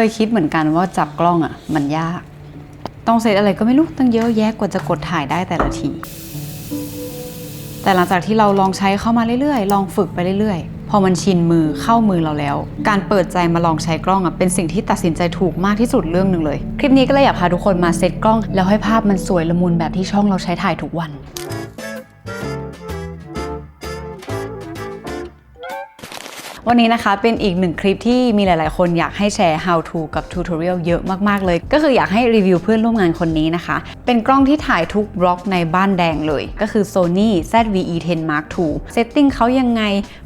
ยคิดเหมือนกันว่าจับกล้องอ่ะมันยากต้องเซตอะไรก็ไม่รู้ตั้งเยอะแยะกว่าจะกดถ่ายได้แต่ละทีแต่หลังจากที่เราลองใช้เข้ามาเรื่อยๆลองฝึกไปเรื่อยๆพอมันชินมือเข้ามือเราแล้วการเปิดใจมาลองใช้กล้องอ่ะเป็นสิ่งที่ตัดสินใจถูกมากที่สุดเรื่องหนึ่งเลยคลิปนี้ก็เลยอยากพาทุกคนมาเซตกล้องแล้วให้ภาพมันสวยละมุนแบบที่ช่องเราใช้ถ่ายทุกวันวันนี้นะคะเป็นอีกหนึ่งคลิปที่มีหลายๆคนอยากให้แชร์ how to กับ tutorial เยอะมากๆเลยก็คืออยากให้รีวิวเพื่อนร่วมงานคนนี้นะคะเป็นกล้องที่ถ่ายทุกบล็อกในบ้านแดงเลยก็คือ Sony ZV-E10 Mark II เซตติ้งเขายังไง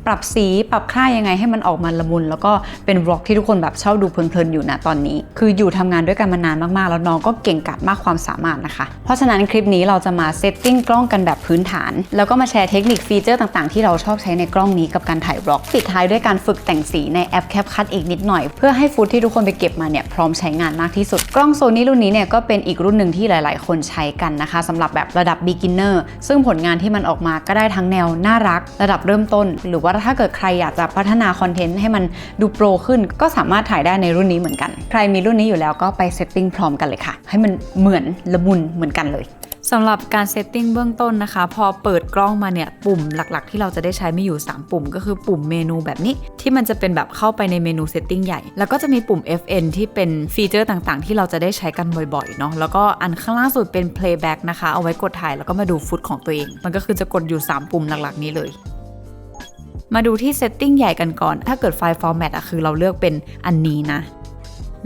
ปรับสีปรับค่ายังไงให้มันออกมาละมุนแล้วก็เป็นบล็อกที่ทุกคนแบบชอบดูเพลินๆอยู่นะตอนนี้คืออยู่ทำงานด้วยกันมานานมากๆแล้วน้องก็เก่งกาจมากความสามารถนะคะเพราะฉะนั้นคลิปนี้เราจะมาเซตติ้งกล้องกันแบบพื้นฐานแล้วก็มาแชร์เทคนิคฟีเจอร์ต่างๆที่เราชอบใช้ในกล้องนี้กับการถ่ายบล็อกปิดท้ายด้วยการฝึกแต่งสีในแอป CapCut อีกนิดหน่อยเพื่อให้ฟุตที่ทุกคนไปเก็บมาเนี่ยพร้อมใช้งานมากที่สุดกล้อง Sony รุ่นนี้เนี่ยก็เป็นอีกรุ่นหนึ่งที่หลายๆคนใช้กันนะคะสำหรับแบบระดับ beginner ซึ่งผลงานที่มันออกมาก็ได้ทั้งแนวน่ารักระดับเริ่มต้นหรือว่าถ้าเกิดใครอยากจะพัฒนาคอนเทนต์ให้มันดูโปรขึ้นก็สามารถถ่ายได้ในรุ่นนี้เหมือนกันใครมีรุ่นนี้อยู่แล้วก็ไปเซตติ้งพร้อมกันเลยค่ะให้มันเหมือนละมุนเหมือนกันเลยสำหรับการเซตติ้งเบื้องต้นนะคะพอเปิดกล้องมาเนี่ยปุ่มหลักๆที่เราจะได้ใช้มีอยู่3ปุ่มก็คือปุ่มเมนูแบบนี้ที่มันจะเป็นแบบเข้าไปในเมนูเซตติ้งใหญ่แล้วก็จะมีปุ่ม FN ที่เป็นฟีเจอร์ต่างๆที่เราจะได้ใช้กันบ่อยๆเนาะแล้วก็อันข้างล่างสุดเป็น playback นะคะเอาไว้กดถ่ายแล้วก็มาดูฟุตของตัวเองมันก็คือจะกดอยู่3ปุ่มหลักๆนี้เลยมาดูที่เซตติ้งใหญ่กันก่อนถ้าเกิดไฟล์ format คือเราเลือกเป็นอันนี้นะ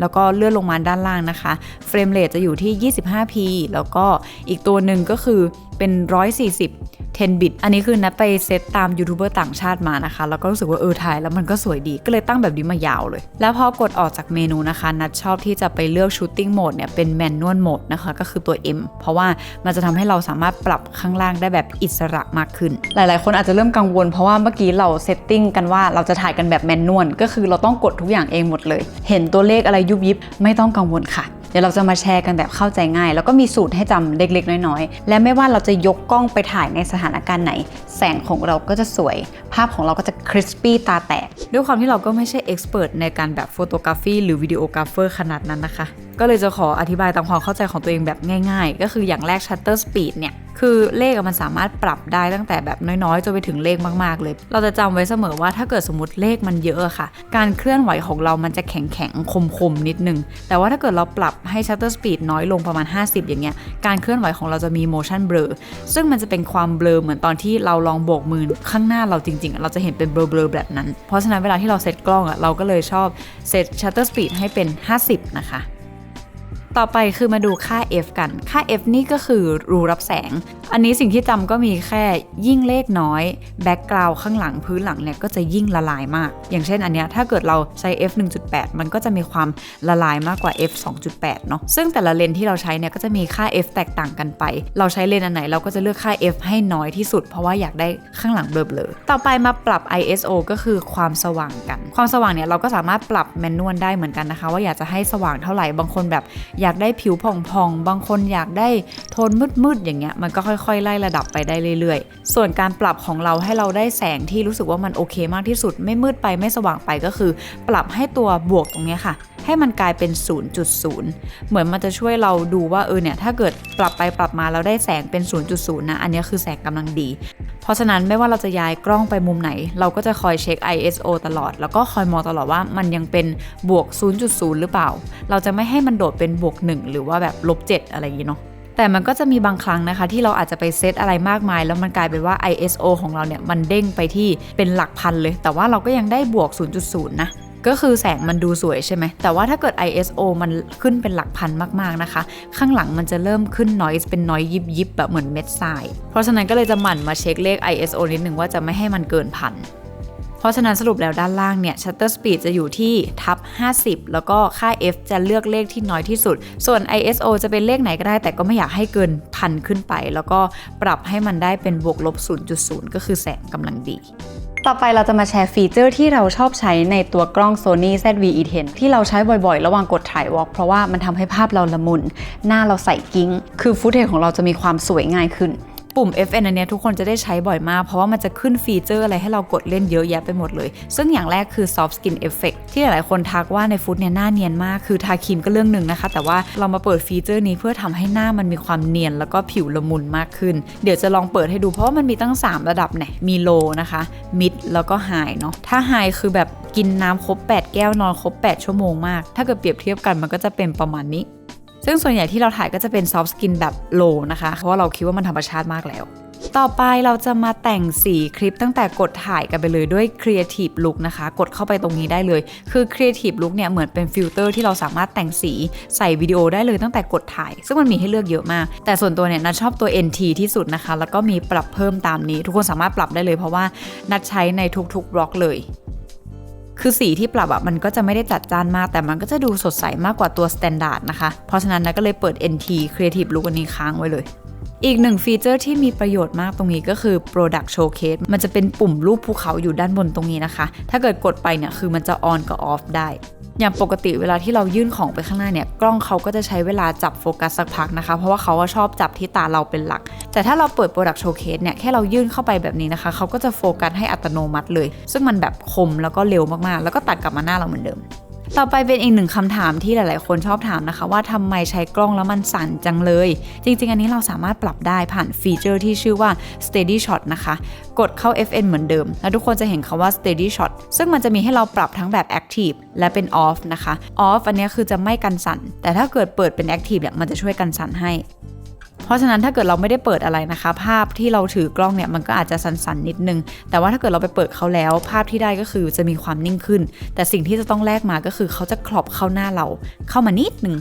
แล้วก็เลื่อนลงมาด้านล่างนะคะเฟรมเรทจะอยู่ที่ 25p แล้วก็อีกตัวหนึ่งก็คือเป็น140 10 บิตอันนี้คือนัดไปเซตตามยูทูบเบอร์ต่างชาติมานะคะแล้วก็รู้สึกว่าถ่ายแล้วมันก็สวยดีก็เลยตั้งแบบนี้มายาวเลยแล้วพอกดออกจากเมนูนะคะนัดชอบที่จะไปเลือก Shooting Mode เนี่ยเป็น Manual Mode นะคะก็คือตัว M เพราะว่ามันจะทำให้เราสามารถปรับข้างล่างได้แบบอิสระมากขึ้นหลายๆคนอาจจะเริ่มกังวลเพราะว่าเมื่อกี้เราเซตติ้งกันว่าเราจะถ่ายกันแบบแมนนวลก็คือเราต้องกดทุกอย่างเองหมดเลยเห็นตัวเลขอะไรยุบยิบไม่ต้องกังวลค่ะเดี๋ยวเราจะมาแชร์กันแบบเข้าใจง่ายแล้วก็มีสูตรให้จำเล็กๆน้อยๆและไม่ว่าเราจะยกกล้องไปถ่ายในสถานการณ์ไหนแสงของเราก็จะสวยภาพของเราก็จะคริสปี้ตาแตกด้วยความที่เราก็ไม่ใช่เอ็กซ์เพรสในการแบบโฟโตกราฟีหรือวิดีโอกราฟเฟอร์ขนาดนั้นนะคะก็เลยจะขออธิบายตามความเข้าใจของตัวเองแบบง่ายๆก็คืออย่างแรก Shutter Speed เนี่ยคือเลขมันสามารถปรับได้ตั้งแต่แบบน้อยๆจนไปถึงเลขมากๆเลยเราจะจำไว้เสมอว่าถ้าเกิดสมมติเลขมันเยอะค่ะการเคลื่อนไหวของเรามันจะแข็งๆคมๆนิดนึงแต่ว่าถ้าเกิดเราปรับให้ Shutter Speed น้อยลงประมาณ50อย่างเงี้ยการเคลื่อนไหวของเราจะมี motion blur ซึ่งมันจะเป็นความเบลอเหมือนตอนที่เราลองโบกมือข้างหน้าเราจริงๆเราจะเห็นเป็นเบลอๆแบบนั้นเพราะฉะนั้นเวลาที่เราเซตกล้องเราก็เลยชอบเซต Shutter Speed ให้เป็น50นะคะต่อไปคือมาดูค่า f กันค่า f นี่ก็คือรูรับแสงอันนี้สิ่งที่จำก็มีแค่ยิ่งเลขน้อยแบ็กกราวด์ข้างหลังพื้นหลังเนี่ยก็จะยิ่งละลายมากอย่างเช่นอันเนี้ยถ้าเกิดเราใช้ f 1.8 มันก็จะมีความละลายมากกว่า f 2.8 เนาะซึ่งแต่ละเลนที่เราใช้เนี่ยก็จะมีค่า f แตกต่างกันไปเราใช้เลนอันไหนเราก็จะเลือกค่า f ให้น้อยที่สุดเพราะว่าอยากได้ข้างหลังเบลอๆต่อไปมาปรับ ISO ก็คือความสว่างกันความสว่างเนี่ยเราก็สามารถปรับแมนนวลได้เหมือนกันนะคะว่าอยากจะให้สว่างเท่าไหร่บางคนแบบอยากได้ผิวผ่องๆบางคนอยากได้โทนมืดๆอย่างเงี้ยมันก็ค่อยๆไล่ระดับไปได้เรื่อยๆส่วนการปรับของเราให้เราได้แสงที่รู้สึกว่ามันโอเคมากที่สุดไม่มืดไปไม่สว่างไปก็คือปรับให้ตัวบวกตรงนี้ค่ะให้มันกลายเป็น 0.0 เหมือนมันจะช่วยเราดูว่าเนี่ยถ้าเกิดปรับไปปรับมาแล้วได้แสงเป็น 0.0 นะอันนี้คือแสงกำลังดีเพราะฉะนั้นไม่ว่าเราจะย้ายกล้องไปมุมไหนเราก็จะคอยเช็ค ISO ตลอดแล้วก็คอยมองตลอดว่ามันยังเป็นบวก 0.0 หรือเปล่าเราจะไม่ให้มันโดดเป็นบวก 1 หรือว่าแบบลบ 7 อะไรอย่างนี้เนาะแต่มันก็จะมีบางครั้งนะคะที่เราอาจจะไปเซตอะไรมากมายแล้วมันกลายเป็นว่า ISO ของเราเนี่ยมันเด้งไปที่เป็นหลักพันเลยแต่ว่าเราก็ยังได้บวก 0.0 นะก็คือแสงมันดูสวยใช่ไหมแต่ว่าถ้าเกิด ISO มันขึ้นเป็นหลักพันมากๆนะคะข้างหลังมันจะเริ่มขึ้น noise เป็น noise ยิบแบบเหมือนเม็ดทรายเพราะฉะนั้นก็เลยจะหมั่นมาเช็คเลข ISO นิดนึงว่าจะไม่ให้มันเกินพันเพราะฉะนั้นสรุปแล้วด้านล่างเนี่ย Shutter Speed จะอยู่ที่+50แล้วก็ค่า f จะเลือกเลขที่น้อยที่สุดส่วน ISO จะเป็นเลขไหนก็ได้แต่ก็ไม่อยากให้เกินพันขึ้นไปแล้วก็ปรับให้มันได้เป็นบวกลบ 0.0 ก็คือแสงกำลังดีต่อไปเราจะมาแชร์ฟีเจอร์ที่เราชอบใช้ในตัวกล้อง Sony ZV-E10 ที่เราใช้บ่อยๆระหว่างกดถ่ายวอล์กเพราะว่ามันทำให้ภาพเราละมุนหน้าเราใสกิ้งคือฟุตเทจของเราจะมีความสวยง่ายขึ้น ปุ่ม FN อันเนี้ยทุกคนจะได้ใช้บ่อยมากเพราะว่ามันจะขึ้นฟีเจอร์อะไรให้เรากดเล่นเยอะแยะไปหมดเลยซึ่งอย่างแรกคือ soft skin effect ที่หลายๆคนทักว่าในฟุตเนี่ยหน้าเนียนมากคือทาครีมก็เรื่องนึงนะคะแต่ว่าเรามาเปิดฟีเจอร์นี้เพื่อทำให้หน้ามันมีความเนียนแล้วก็ผิวละมุนมากขึ้นเดี๋ยวจะลองเปิดให้ดูเพราะว่ามันมีตั้ง3ระดับเนี่ยมี low นะคะ mid แล้วก็ high เนาะถ้า high คือแบบกินน้ำครบ8แก้วนอนครบ8ชั่วโมงมากถ้าเกิดเปรียบเทียบกันมันก็จะเป็นประมาณนี้ซึ่งส่วนใหญ่ที่เราถ่ายก็จะเป็น soft skin แบบ low นะคะเพราะว่าเราคิดว่ามันธรรมชาติมากแล้วต่อไปเราจะมาแต่งสีคลิปตั้งแต่กดถ่ายกันไปเลยด้วย Creative Look นะคะกดเข้าไปตรงนี้ได้เลยคือ Creative Look เนี่ยเหมือนเป็นฟิลเตอร์ที่เราสามารถแต่งสีใส่วิดีโอได้เลยตั้งแต่กดถ่ายซึ่งมันมีให้เลือกเยอะมากแต่ส่วนตัวเนี่ยนัทชอบตัว NT ที่สุดนะคะแล้วก็มีปรับเพิ่มตามนี้ทุกคนสามารถปรับได้เลยเพราะว่านัทใช้ในทุกๆบล็อกเลยคือสีที่ปรับอะมันก็จะไม่ได้จัดจ้านมากแต่มันก็จะดูสดใสมากกว่าตัว Standard นะคะเพราะฉะนั้นนัทก็เลยเปิด NT Creative Look อันนี้ค้างไว้เลยอีกหนึ่งฟีเจอร์ที่มีประโยชน์มากตรงนี้ก็คือ Product Showcase มันจะเป็นปุ่มรูปภูเขาอยู่ด้านบนตรงนี้นะคะถ้าเกิดกดไปเนี่ยคือมันจะ on กับ off ได้อย่างปกติเวลาที่เรายื่นของไปข้างหน้าเนี่ยกล้องเขาก็จะใช้เวลาจับโฟกัสสักพักนะคะเพราะว่าเขาชอบจับที่ตาเราเป็นหลักแต่ถ้าเราเปิด Product Showcase เนี่ยแค่เรายื่นเข้าไปแบบนี้นะคะเขาก็จะโฟกัสให้อัตโนมัติเลยซึ่งมันแบบคมแล้วก็เร็วมากๆแล้วก็ตัดกลับมาหน้าเราเหมือนเดิมต่อไปเป็นอีกหนึ่งคำถามที่หลายๆคนชอบถามนะคะว่าทำไมใช้กล้องแล้วมันสั่นจังเลยจริงๆอันนี้เราสามารถปรับได้ผ่านฟีเจอร์ที่ชื่อว่า Steady Shot นะคะกดเข้า FN เหมือนเดิมแล้วทุกคนจะเห็นคำว่า Steady Shot ซึ่งมันจะมีให้เราปรับทั้งแบบ Active และเป็น Off นะคะ Off อันนี้คือจะไม่กันสั่นแต่ถ้าเกิดเปิดเป็น Active เนี่ยมันจะช่วยกันสั่นให้เพราะฉะนั้นถ้าเกิดเราไม่ได้เปิดอะไรนะคะภาพที่เราถือกล้องเนี่ยมันก็อาจจะสั่นๆนิดนึงแต่ว่าถ้าเกิดเราไปเปิดเขาแล้วภาพที่ได้ก็คือจะมีความนิ่งขึ้นแต่สิ่งที่จะต้องแลกมาก็คือเขาจะครอบเข้าหน้าเราเข้ามานิดนึง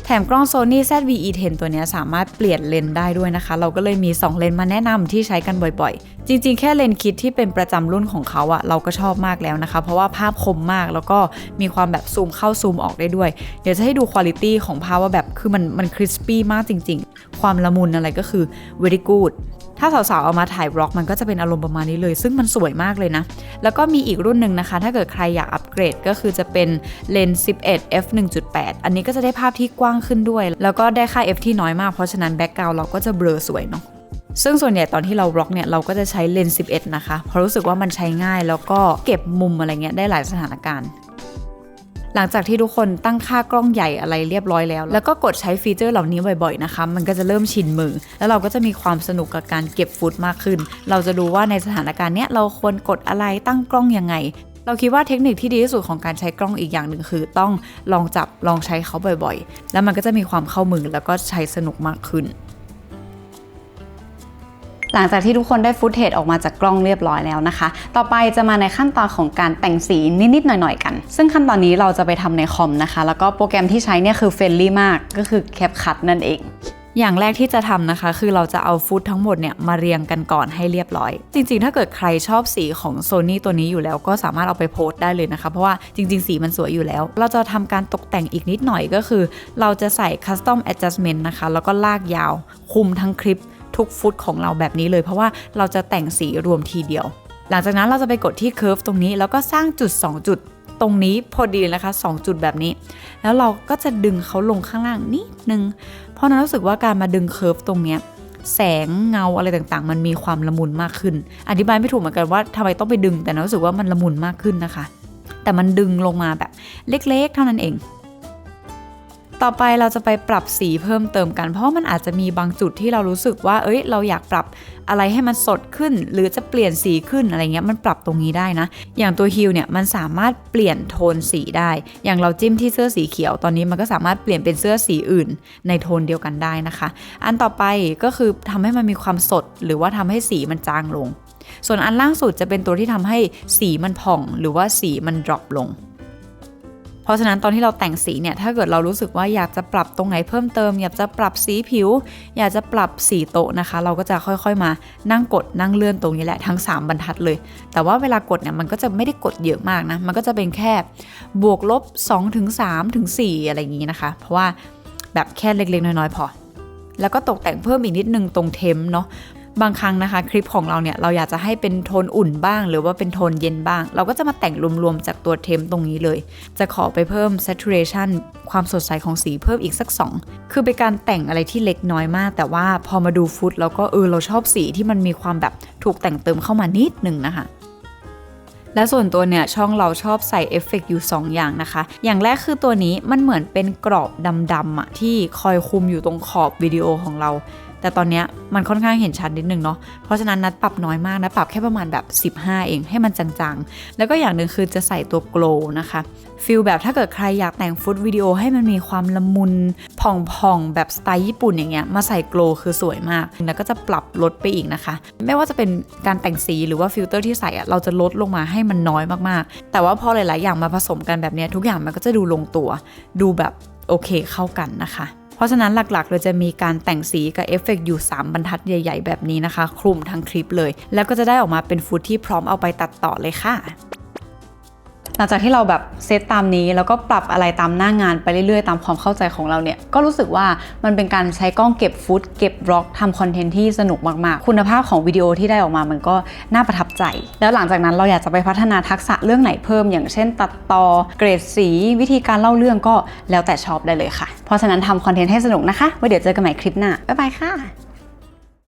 แถมกล้อง Sony ZV-E10 ตัวนี้สามารถเปลี่ยนเลนส์ได้ด้วยนะคะเราก็เลยมี2เลนส์มาแนะนำที่ใช้กันบ่อยๆจริงๆแค่เลนส์คิดที่เป็นประจำรุ่นของเขาอะเราก็ชอบมากแล้วนะคะเพราะว่าภาพคมมากแล้วก็มีความแบบซูมเข้าซูมออกได้ด้วยเดี๋ยวจะให้ดูคุณภาพของภาพว่าแบบคือมันคริสปี้มากจริงๆความละมุนอะไรก็คือ very good ถ้าสาวๆเอามาถ่ายบล็อกมันก็จะเป็นอารมณ์ประมาณนี้เลยซึ่งมันสวยมากเลยนะแล้วก็มีอีกรุ่นหนึ่งนะคะถ้าเกิดใครอยากอัปเกรดก็คือจะเป็นเลนส์ 11 f 1.8 อันนี้ก็จะได้ภาพที่กว้างขึ้นด้วยแล้วก็ได้ค่า f ที่น้อยมากเพราะฉะนั้นแบ็คกราวด์เราก็จะเบลอสวยเนาะซึ่งส่วนใหญ่ตอนที่เราบล็อกเนี่ยเราก็จะใช้เลนส์ 11 นะคะเพราะรู้สึกว่ามันใช้ง่ายแล้วก็เก็บมุมอะไรเงี้ยได้หลายสถานการณ์หลังจากที่ทุกคนตั้งค่ากล้องใหญ่อะไรเรียบร้อยแล้วก็กดใช้ฟีเจอร์เหล่านี้บ่อยๆนะคะมันก็จะเริ่มชินมือแล้วเราก็จะมีความสนุกกับการเก็บฟุตมากขึ้นเราจะดูว่าในสถานการณ์เนี้ยเราควรกดอะไรตั้งกล้องยังไงเราคิดว่าเทคนิคที่ดีที่สุดของการใช้กล้องอีกอย่างหนึ่งคือต้องลองจับลองใช้เขาบ่อยๆแล้วมันก็จะมีความเข้ามือแล้วก็ใช้สนุกมากขึ้นหลังจากที่ทุกคนได้ฟุตเทจออกมาจากกล้องเรียบร้อยแล้วนะคะต่อไปจะมาในขั้นตอนของการแต่งสีนิดๆหน่อยๆกันซึ่งขั้นตอนนี้เราจะไปทำในคอมนะคะแล้วก็โปรแกรมที่ใช้เนี่ยคือเฟรนลี่มากก็คือ CapCut นั่นเองอย่างแรกที่จะทำนะคะคือเราจะเอาฟุตทั้งหมดเนี่ยมาเรียงกันก่อนให้เรียบร้อยจริงๆถ้าเกิดใครชอบสีของ Sony ตัวนี้อยู่แล้วก็สามารถเอาไปโพสต์ได้เลยนะคะเพราะว่าจริงๆสีมันสวยอยู่แล้วเราจะทำการตกแต่งอีกนิดหน่อยก็คือเราจะใส่ Custom Adjustment นะคะแล้วก็ลากยาวคุมทั้งคลิปทุกฟุตของเราแบบนี้เลยเพราะว่าเราจะแต่งสีรวมทีเดียวหลังจากนั้นเราจะไปกดที่ Curve ตรงนี้แล้วก็สร้างจุด2จุดตรงนี้พอดีนะคะ2จุดแบบนี้แล้วเราก็จะดึงเขาลงข้างล่างนิดนึงเพราะนั้นรู้สึกว่าการมาดึง Curve ตรงเนี้ยแสงเงาอะไรต่างๆมันมีความละมุนมากขึ้นอธิบายไม่ถูกเหมือนกันว่าทำไมต้องไปดึงแต่รู้สึกว่ามันละมุนมากขึ้นนะคะแต่มันดึงลงมาแบบเล็กๆเท่านั้นเองต่อไปเราจะไปปรับสีเพิ่มเติมกันเพราะมันอาจจะมีบางจุดที่เรารู้สึกว่าเราอยากปรับอะไรให้มันสดขึ้นหรือจะเปลี่ยนสีขึ้นอะไรเงี้ยมันปรับตรงนี้ได้นะอย่างตัวฮิลเนี่ยมันสามารถเปลี่ยนโทนสีได้อย่างเราจิ้มที่เสื้อสีเขียวตอนนี้มันก็สามารถเปลี่ยนเป็นเสื้อสีอื่นในโทนเดียวกันได้นะคะอันต่อไปก็คือทำให้มันมีความสดหรือว่าทำให้สีมันจางลงส่วนอันล่างสุดจะเป็นตัวที่ทำให้สีมันผ่องหรือว่าสีมันดรอปลงเพราะฉะนั้นตอนที่เราแต่งสีเนี่ยถ้าเกิดเรารู้สึกว่าอยากจะปรับตรงไหนเพิ่มเติมอยากจะปรับสีผิวอยากจะปรับสีโต๊ะนะคะเราก็จะค่อยๆมานั่งกดนั่งเลื่อนตรงนี้แหละทั้ง3บรรทัดเลยแต่ว่าเวลากดเนี่ยมันก็จะไม่ได้กดเยอะมากนะมันก็จะเป็นแค่บวกลบ2ถึง3ถึง4อะไรอย่างนี้นะคะเพราะว่าแบบแค่เล็กๆน้อยๆพอแล้วก็ตกแต่งเพิ่มอีกนิดนึงตรงเทมเนาะ บางครั้งนะคะคลิปของเราเนี่ยเราอยากจะให้เป็นโทนอุ่นบ้างหรือว่าเป็นโทนเย็นบ้างเราก็จะมาแต่งรวมๆจากตัวเทมตรงนี้เลยจะขอไปเพิ่ม saturation ความสดใสของสีเพิ่มอีกสัก2คือเป็นการแต่งอะไรที่เล็กน้อยมากแต่ว่าพอมาดูฟุตแล้วก็เราชอบสีที่มันมีความแบบถูกแต่งเติมเข้ามานิดนึงนะคะและส่วนตัวเนี่ยช่องเราชอบใส่เอฟเฟกต์อยู่2อย่างนะคะอย่างแรกคือตัวนี้มันเหมือนเป็นกรอบดำๆอะที่คอยคุมอยู่ตรงขอบวิดีโอของเราแต่ตอนนี้มันค่อนข้างเห็นชัดนิดนึงเนาะเพราะฉะนั้นนัดปรับน้อยมากนะปรับแค่ประมาณแบบ15เองให้มันจางๆแล้วก็อย่างหนึ่งคือจะใส่ตัวโกลว์นะคะฟีลแบบถ้าเกิดใครอยากแต่งฟุตวิดีโอให้มันมีความละมุนผ่องๆแบบสไตล์ญี่ปุ่นอย่างเงี้ยมาใส่โกลว์คือสวยมากแล้วก็จะปรับลดไปอีกนะคะไม่ว่าจะเป็นการแต่งสีหรือว่าฟิลเตอร์ที่ใส่อะเราจะลดลงมาให้มันน้อยมากๆแต่ว่าพอหลายๆอย่างมาผสมกันแบบนี้ทุกอย่างมันก็จะดูลงตัวดูแบบโอเคเข้ากันนะคะเพราะฉะนั้นหลักๆเราจะมีการแต่งสีกับเอฟเฟกต์อยู่3บรรทัดใหญ่ๆแบบนี้นะคะคลุมทั้งคลิปเลยแล้วก็จะได้ออกมาเป็นฟุตที่พร้อมเอาไปตัดต่อเลยค่ะหลังจากที่เราแบบเซตตามนี้แล้วก็ปรับอะไรตามหน้างานไปเรื่อยๆตามความเข้าใจของเราเนี่ยก็รู้สึกว่ามันเป็นการใช้กล้องเก็บฟุตเก็บบล็อกทำคอนเทนต์ที่สนุกมากๆคุณภาพของวิดีโอที่ได้ออกมามันก็น่าประทับใจแล้วหลังจากนั้นเราอยากจะไปพัฒนาทักษะเรื่องไหนเพิ่มอย่างเช่นตัดต่อเกรดสีวิธีการเล่าเรื่องก็แล้วแต่ชอบได้เลยค่ะเพราะฉะนั้นทำคอนเทนต์ให้สนุกนะคะไว้เดี๋ยวเจอกันใหม่คลิปหน้าบ๊ายบายค่ะ